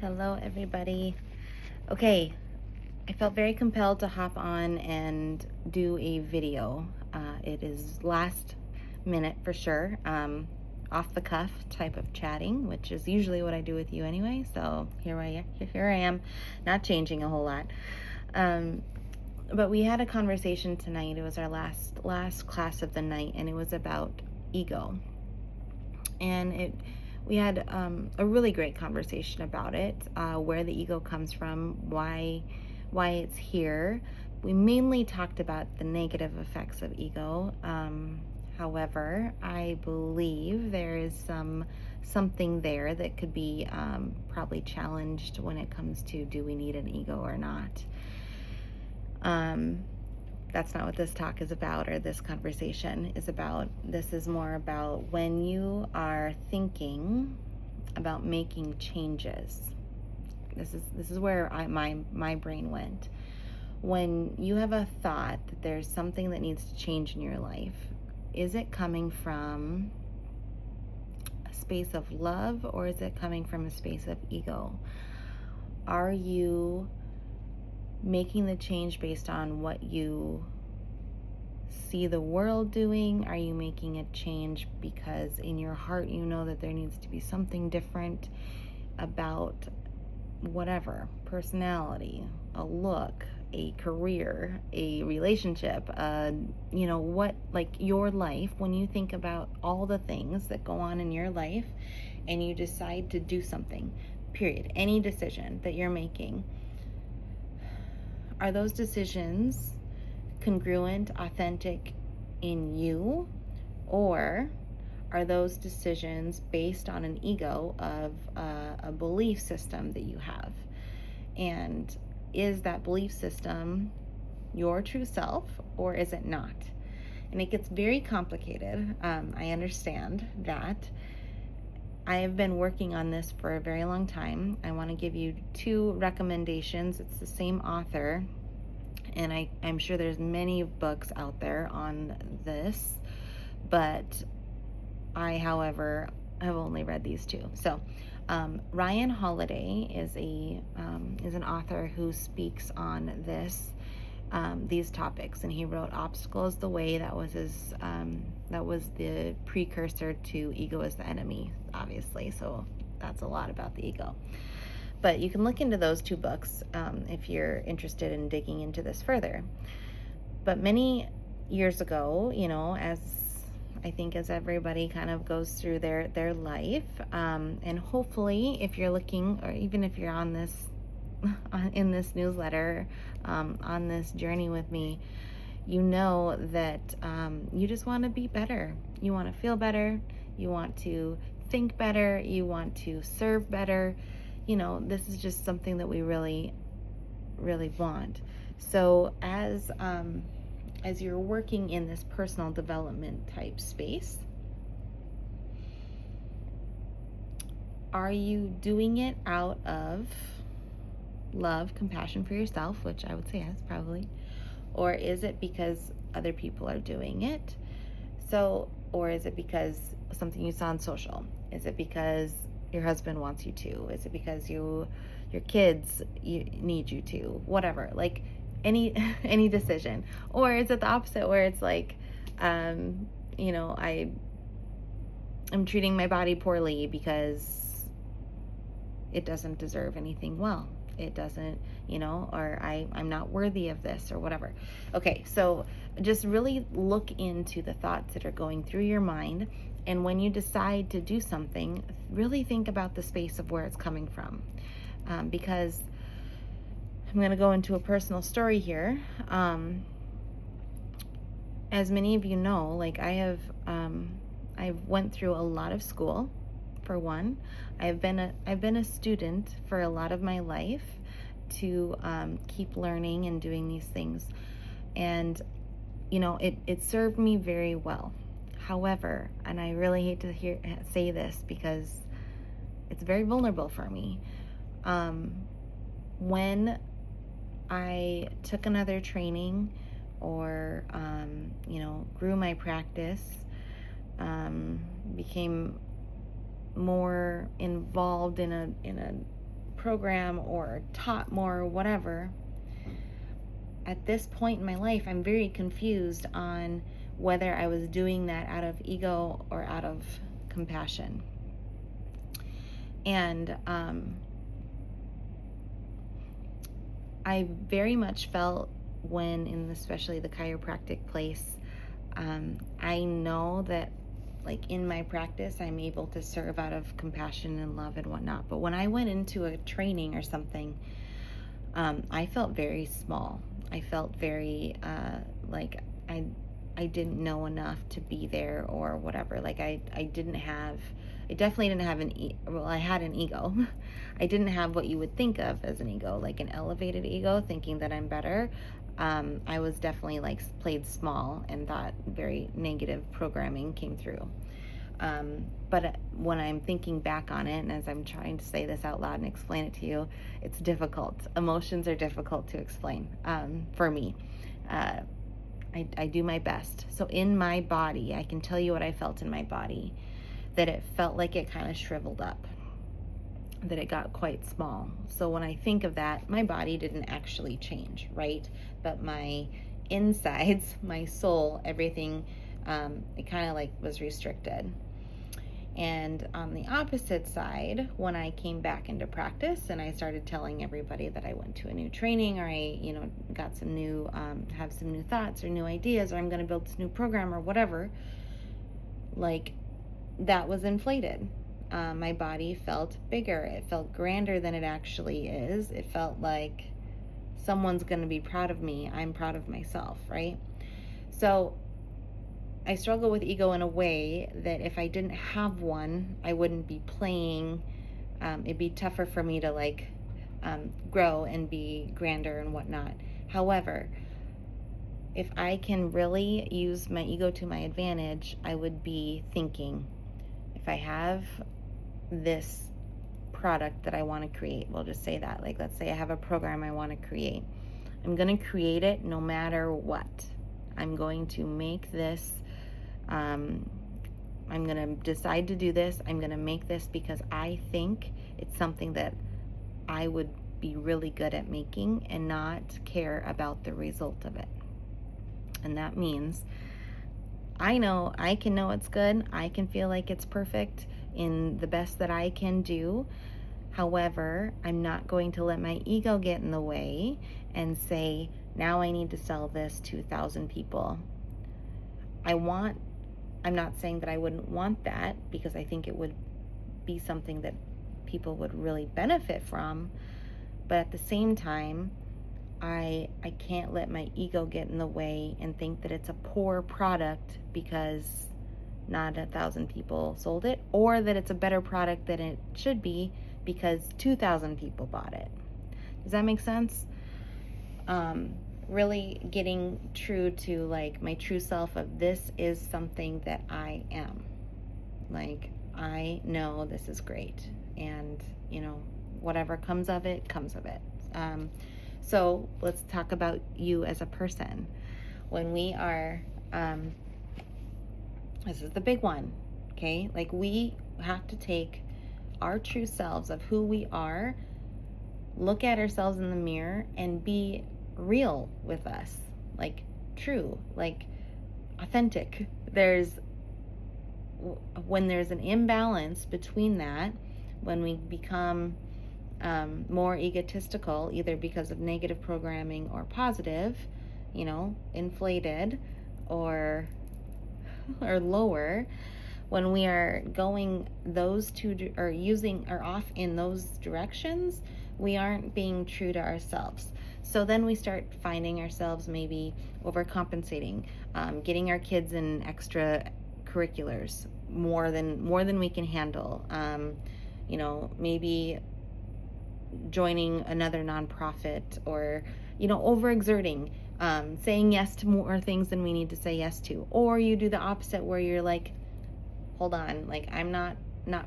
Hello, everybody. Okay, I felt very compelled to hop on and do a video. It is last minute for sure, off the cuff type of chatting, which is usually what I do with you anyway. So here I am, not changing a whole lot. But we had a conversation tonight. It was our last class of the night, and it was about ego. And we had a really great conversation about it, where the ego comes from, why it's here. We mainly talked about the negative effects of ego. However, I believe there is something there that could be probably challenged when it comes to, do we need an ego or not? That's not what this talk is about, or this conversation is about. This is more about when you are thinking about making changes. This is where my brain went. When you have a thought that there's something that needs to change in your life, is it coming from a space of love, or is it coming from a space of ego? Are you making the change based on what you see the world doing? Are you making a change because in your heart you know that there needs to be something different about whatever, personality, a look, a career, a relationship, what, like your life, when you think about all the things that go on in your life and you decide to do something, period, any decision that you're making, are those decisions congruent, authentic in you, or are those decisions based on an ego of a belief system that you have? And is that belief system your true self, or is it not? And it gets very complicated. I understand that. I have been working on this for a very long time. I want to give you two recommendations. It's the same author, and I'm sure there's many books out there on this, but I, however, have only read these two. So Ryan Holiday is an author who speaks on these topics, and he wrote "Obstacle is the Way." That was the precursor to "Ego is the Enemy," obviously. So that's a lot about the ego. But you can look into those two books if you're interested in digging into this further. But many years ago, as everybody kind of goes through their life, and hopefully if you're looking, or even if you're on this, in this newsletter, on this journey with me, you know that you just want to be better. You want to feel better. You want to think better. You want to serve better. This is just something that we really, really want. So as you're working in this personal development type space, are you doing it out of love, compassion for yourself, which I would say yes, probably, or is it because other people are doing it? Or is it because something you saw on social? Is it because your husband wants you to? Is it because your kids need you to? Whatever, like any decision. Or is it the opposite, where it's like, I'm treating my body poorly because it doesn't deserve anything well. It doesn't, or I'm not worthy of this, or whatever. Okay, so just really look into the thoughts that are going through your mind. And when you decide to do something, really think about the space of where it's coming from. Because I'm going to go into a personal story here. As many of you know, like I went through a lot of school. For one, I've been a student for a lot of my life to keep learning and doing these things, and it served me very well. However, and I really hate to say this because it's very vulnerable for me, when I took another training, or grew my practice, became more involved in a program or taught more or whatever, at this point in my life, I'm very confused on whether I was doing that out of ego or out of compassion. And I very much felt when in especially the chiropractic place, I know that like in my practice, I'm able to serve out of compassion and love and whatnot. But when I went into a training or something, I felt very small. I felt very like I didn't know enough to be there or whatever. Like I definitely didn't have I had an ego. I didn't have what you would think of as an ego, like an elevated ego, thinking that I'm better. I was definitely like played small, and that very negative programming came through. But when I'm thinking back on it, and as I'm trying to say this out loud and explain it to you, it's difficult. Emotions are difficult to explain for me. I do my best. So in my body, I can tell you what I felt in my body, that it felt like it kind of shriveled up, that it got quite small. So when I think of that, my body didn't actually change, right? But my insides, my soul, everything, it kind of like was restricted. And on the opposite side, when I came back into practice and I started telling everybody that I went to a new training, or I, got some new, have some new thoughts or new ideas, or I'm going to build this new program or whatever, like that was inflated. My body felt bigger. It felt grander than it actually is. It felt like someone's going to be proud of me. I'm proud of myself, right? So I struggle with ego in a way that if I didn't have one, I wouldn't be playing. It'd be tougher for me to grow and be grander and whatnot. However, if I can really use my ego to my advantage, I would be thinking, if I have this product that I want to create, we'll just say that, like, let's say I have a program I want to create. I'm going to create it no matter what. I'm going to make this, I'm going to decide to do this. I'm going to make this because I think it's something that I would be really good at making and not care about the result of it. And that means I can know it's good. I can feel like it's perfect in the best that I can do. However, I'm not going to let my ego get in the way and say, now I need to sell this to 1,000 people. I'm not saying that I wouldn't want that, because I think it would be something that people would really benefit from. But at the same time, I can't let my ego get in the way and think that it's a poor product because not 1,000 people sold it, or that it's a better product than it should be because 2,000 people bought it. Does that make sense? Really getting true to like my true self of this is something that I am. Like, I know this is great, and whatever comes of it, comes of it. So let's talk about you as a person. When we are, this is the big one, okay? Like, we have to take our true selves of who we are, look at ourselves in the mirror, and be real with us, like true, like authentic. When there's an imbalance between that, when we become more egotistical, either because of negative programming or positive, inflated or lower, when we are going those two or using or off in those directions, we aren't being true to ourselves. So then we start finding ourselves maybe overcompensating, getting our kids in extra curriculars more than we can handle. Maybe joining another nonprofit, or overexerting, saying yes to more things than we need to say yes to. Or you do the opposite, where you're like, hold on, like, I'm not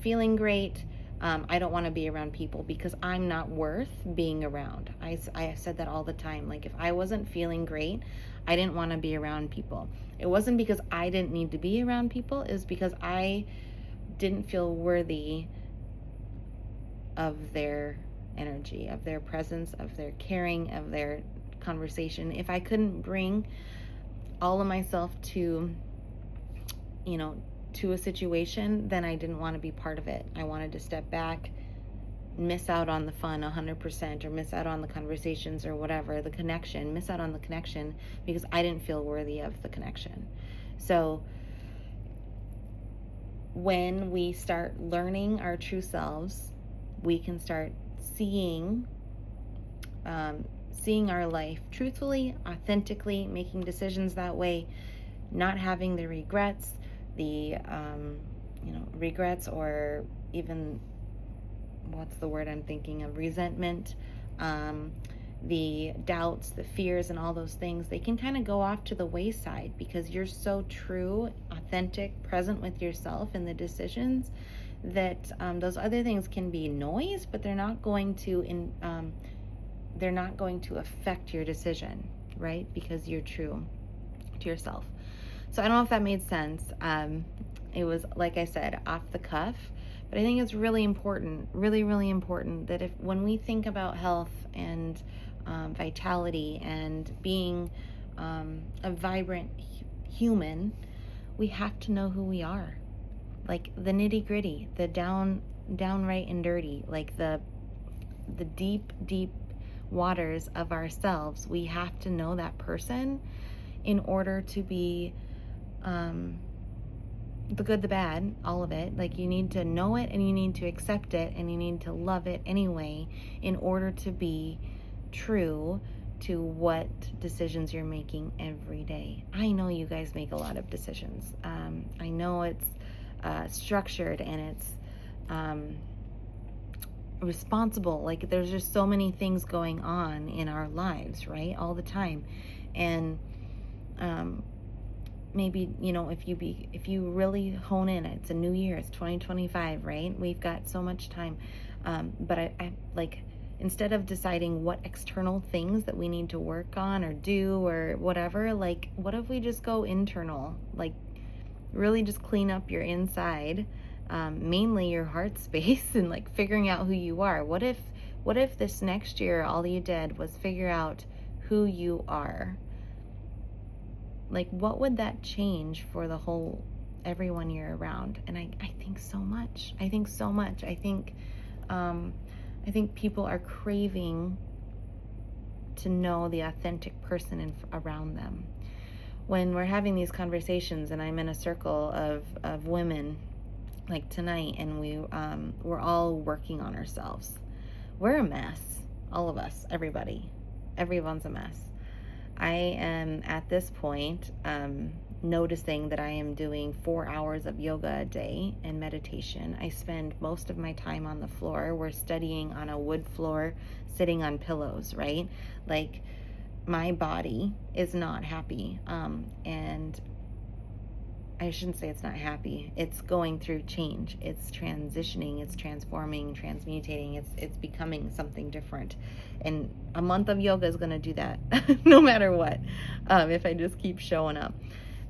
feeling great. I don't want to be around people because I'm not worth being around. I said that all the time. Like, if I wasn't feeling great, I didn't want to be around people. It wasn't because I didn't need to be around people. It was because I didn't feel worthy of their energy, of their presence, of their caring, of their conversation. If I couldn't bring all of myself to, to a situation, then I didn't want to be part of it. I wanted to step back, miss out on the fun 100%, or miss out on the conversations or whatever, the connection, miss out on the connection because I didn't feel worthy of the connection. So when we start learning our true selves, we can start seeing our life truthfully, authentically, making decisions that way, not having the regrets, regrets, or even, what's the word I'm thinking of, resentment, the doubts, the fears, and all those things. They can kind of go off to the wayside because you're so true, authentic, present with yourself in the decisions that those other things can be noise, but they're not going to affect your decision, right? Because you're true to yourself. So I don't know if that made sense. It was, like I said, off the cuff, but I think it's really important, really, really important that when we think about health and vitality and being a vibrant human, we have to know who we are, like the nitty gritty, the downright and dirty, like the deep waters of ourselves. We have to know that person in order to be the good, the bad, all of it. Like, you need to know it and you need to accept it and you need to love it anyway in order to be true to what decisions you're making every day. I know you guys make a lot of decisions. I know it's structured and it's responsible. Like, there's just so many things going on in our lives, right? All the time. And maybe, if you really hone in, it's a new year, it's 2025, right? We've got so much time. But I like, instead of deciding what external things that we need to work on or do or whatever, like, what if we just go internal? Like, really just clean up your inside, mainly your heart space, and like figuring out who you are. What if this next year all you did was figure out who you are? Like, what would that change for everyone you're around? And I think so much. I think people are craving to know the authentic person around them. When we're having these conversations and I'm in a circle of women, like tonight, and we're all working on ourselves. We're a mess. All of us, everybody. Everyone's a mess. I am at this point noticing that I am doing 4 hours of yoga a day and meditation. I spend most of my time on the floor. We're studying on a wood floor, sitting on pillows, right? Like, my body is not happy. And I shouldn't say it's not happy. It's going through change. It's transitioning. It's transforming, transmutating. It's becoming something different. And a month of yoga is going to do that no matter what, if I just keep showing up.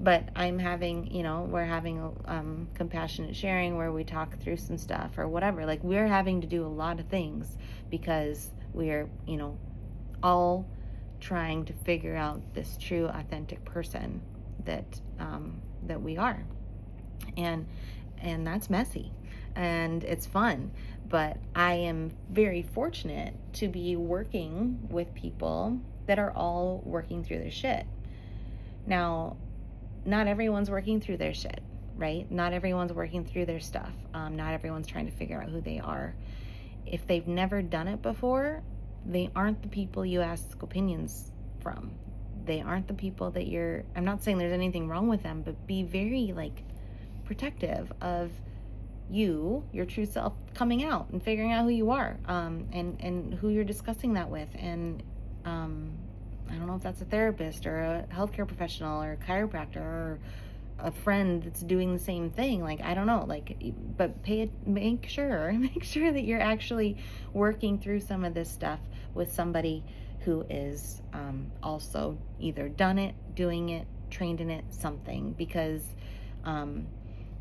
But I'm having, we're having compassionate sharing where we talk through some stuff or whatever. Like, we're having to do a lot of things because we're, all trying to figure out this true, authentic person that we are. And that's messy and it's fun, but I am very fortunate to be working with people that are all working through their shit. Now, not everyone's working through their shit, right? Not everyone's working through their stuff. Not everyone's trying to figure out who they are. If they've never done it before, they aren't the people you ask opinions from. They aren't the people that I'm not saying there's anything wrong with them, but be very protective of your true self coming out and figuring out who you are, and who you're discussing that with. And I don't know if that's a therapist or a healthcare professional or a chiropractor or a friend that's doing the same thing. I don't know, but make sure that you're actually working through some of this stuff with somebody who is also either done it, doing it, trained in it, something, because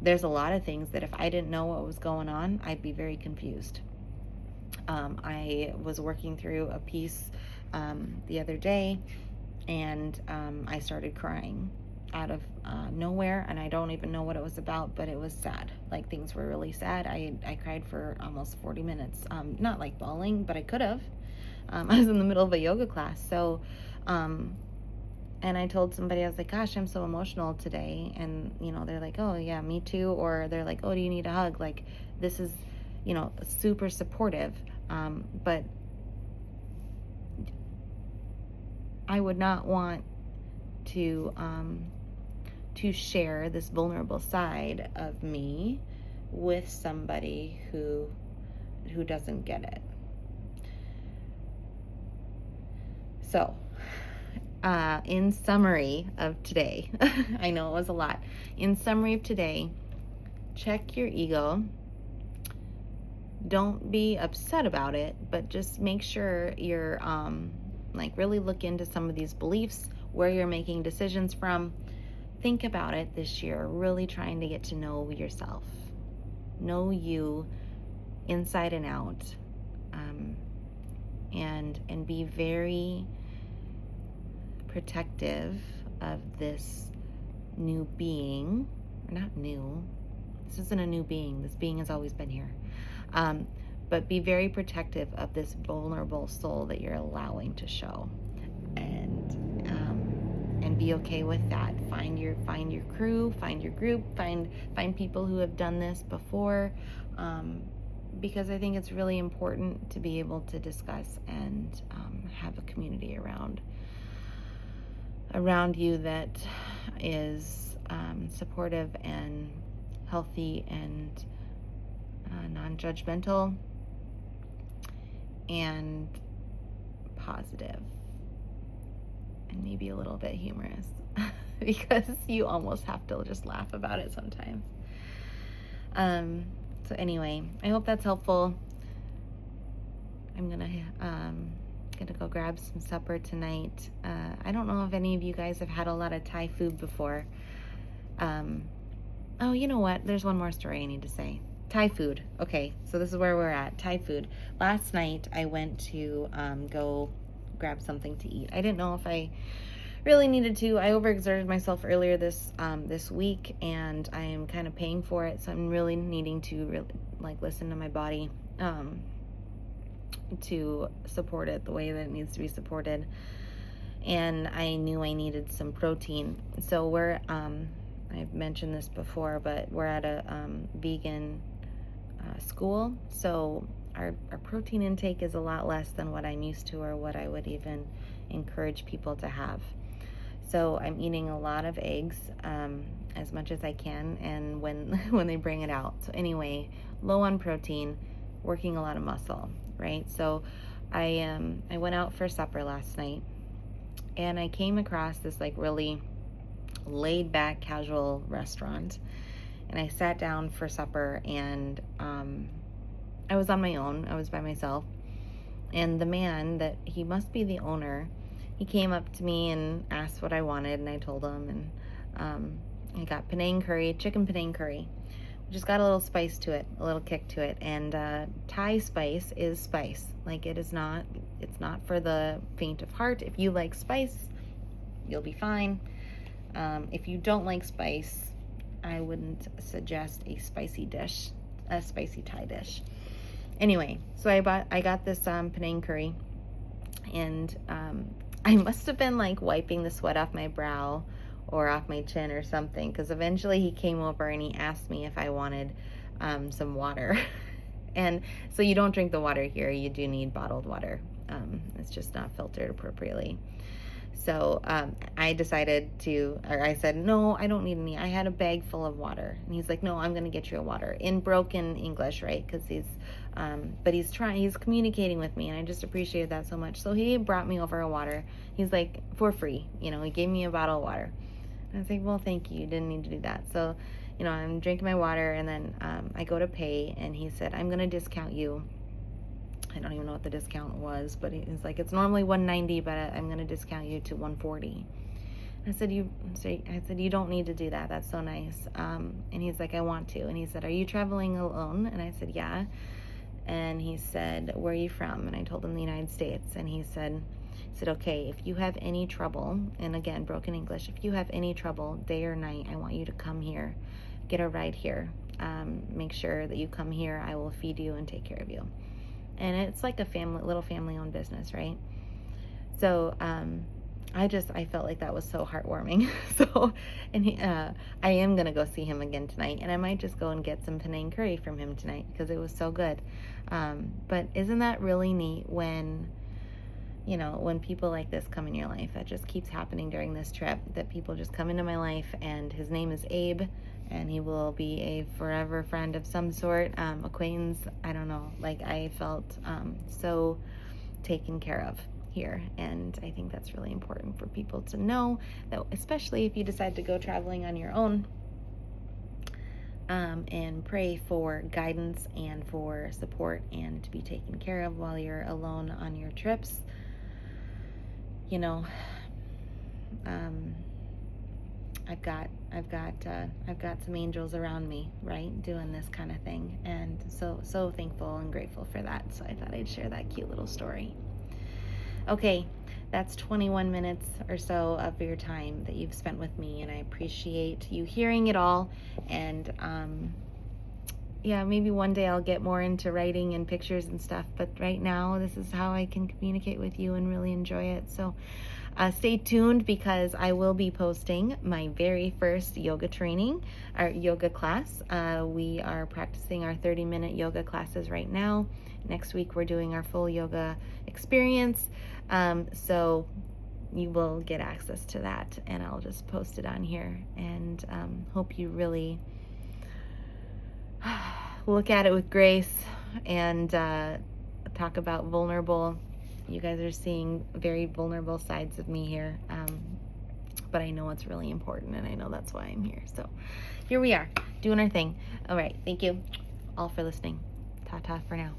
there's a lot of things that if I didn't know what was going on, I'd be very confused. I was working through a piece the other day, and I started crying out of nowhere, and I don't even know what it was about, but it was sad. Like, things were really sad. I cried for almost 40 minutes. Not like bawling, but I could have. I was in the middle of a yoga class. So, and I told somebody, I was like, gosh, I'm so emotional today. And, they're like, oh, yeah, me too. Or they're like, oh, do you need a hug? Like, this is, super supportive. But I would not want to share this vulnerable side of me with somebody who doesn't get it. So, in summary of today, I know it was a lot. In summary of today, check your ego. Don't be upset about it, but just make sure you're really look into some of these beliefs, where you're making decisions from. Think about it this year, really trying to get to know yourself, know you inside and out, and be very protective of this new being. Not new, this isn't a new being, this being has always been here, but be very protective of this vulnerable soul that you're allowing to show, and be okay with that. Find your crew, find your group, find people who have done this before, because I think it's really important to be able to discuss and have a community around you that is supportive and healthy and non-judgmental and positive, and maybe a little bit humorous because you almost have to just laugh about it sometimes. So anyway, I hope that's helpful. I'm gonna go grab some supper tonight. I don't know if any of you guys have had a lot of Thai food before. Oh, you know what? There's one more story I need to say. Thai food. Okay, so this is where we're at. Thai food. Last night I went to go grab something to eat. I didn't know if I really needed to. I overexerted myself earlier this week, and I am kind of paying for it. So I'm really needing to listen to my body to support it the way that it needs to be supported. And I knew I needed some protein. So we're I've mentioned this before, but we're at a vegan school. So our protein intake is a lot less than what I'm used to, or what I would even encourage people to have. So I'm eating a lot of eggs, as much as I can, and when they bring it out. So anyway, low on protein, working a lot of muscle, right? So I went out for supper last night, and I came across this really laid back, casual restaurant, and I sat down for supper, and I was on my own. I was by myself, and the man, that he must be the owner, he came up to me and asked what I wanted, and I told him, and I got Penang curry, chicken Penang curry, which has got a little spice to it, a little kick to it. And Thai spice is spice. It's not for the faint of heart. If you like spice, you'll be fine. If you don't like spice, I wouldn't suggest a spicy Thai dish. Anyway, so I got this Penang curry, and I must have been wiping the sweat off my brow or off my chin or something, because eventually he came over and he asked me if I wanted some water. And so you don't drink the water here. You do need bottled water. It's just not filtered appropriately. So I said, no, I don't need any. I had a bag full of water. And he's like, no, I'm going to get you a water, in broken English, right? Because he's communicating with me, and I just appreciated that so much. So he brought me over a water. He's like, for free, he gave me a bottle of water. And I was like, well, thank you. You didn't need to do that. So, I'm drinking my water, and then I go to pay, and he said, I'm going to discount you. I don't even know what the discount was, but he's like, it's normally $190, but I'm going to discount you to $140. I said, you don't need to do that. That's so nice. And he's like, I want to. And he said, are you traveling alone? And I said, yeah. and he said, "Where are you from?" And I told him the United States. And he said, "Okay, if you have any trouble," and again, broken English, "if you have any trouble, day or night, I want you to come here, get a ride here. Make sure that you come here. I will feed you and take care of you." And it's like a little family-owned business, right? So I felt like that was so heartwarming. So, and I am gonna go see him again tonight, and I might just go and get some Penang curry from him tonight because it was so good. But isn't that really neat when people like this come in your life? That just keeps happening during this trip, that people just come into my life, and his name is Abe, and he will be a forever friend of some sort, acquaintance, I don't know. Like, I felt so taken care of here, and I think that's really important for people to know, that especially if you decide to go traveling on your own, and pray for guidance and for support and to be taken care of while you're alone on your trips. I've got some angels around me, right, doing this kind of thing, and so thankful and grateful for that. So I thought I'd share that cute little story. Okay, that's 21 minutes or so of your time that you've spent with me, and I appreciate you hearing it all. And yeah, maybe one day I'll get more into writing and pictures and stuff, but right now this is how I can communicate with you and really enjoy it. So stay tuned, because I will be posting my very first yoga training, our yoga class. We are practicing our 30-minute yoga classes right now. Next week we're doing our full yoga experience. So you will get access to that, and I'll just post it on here, and hope you really look at it with grace and talk about vulnerable. You guys are seeing very vulnerable sides of me here, but I know it's really important, and I know that's why I'm here. So here we are, doing our thing. All right, thank you all for listening. Ta-ta for now.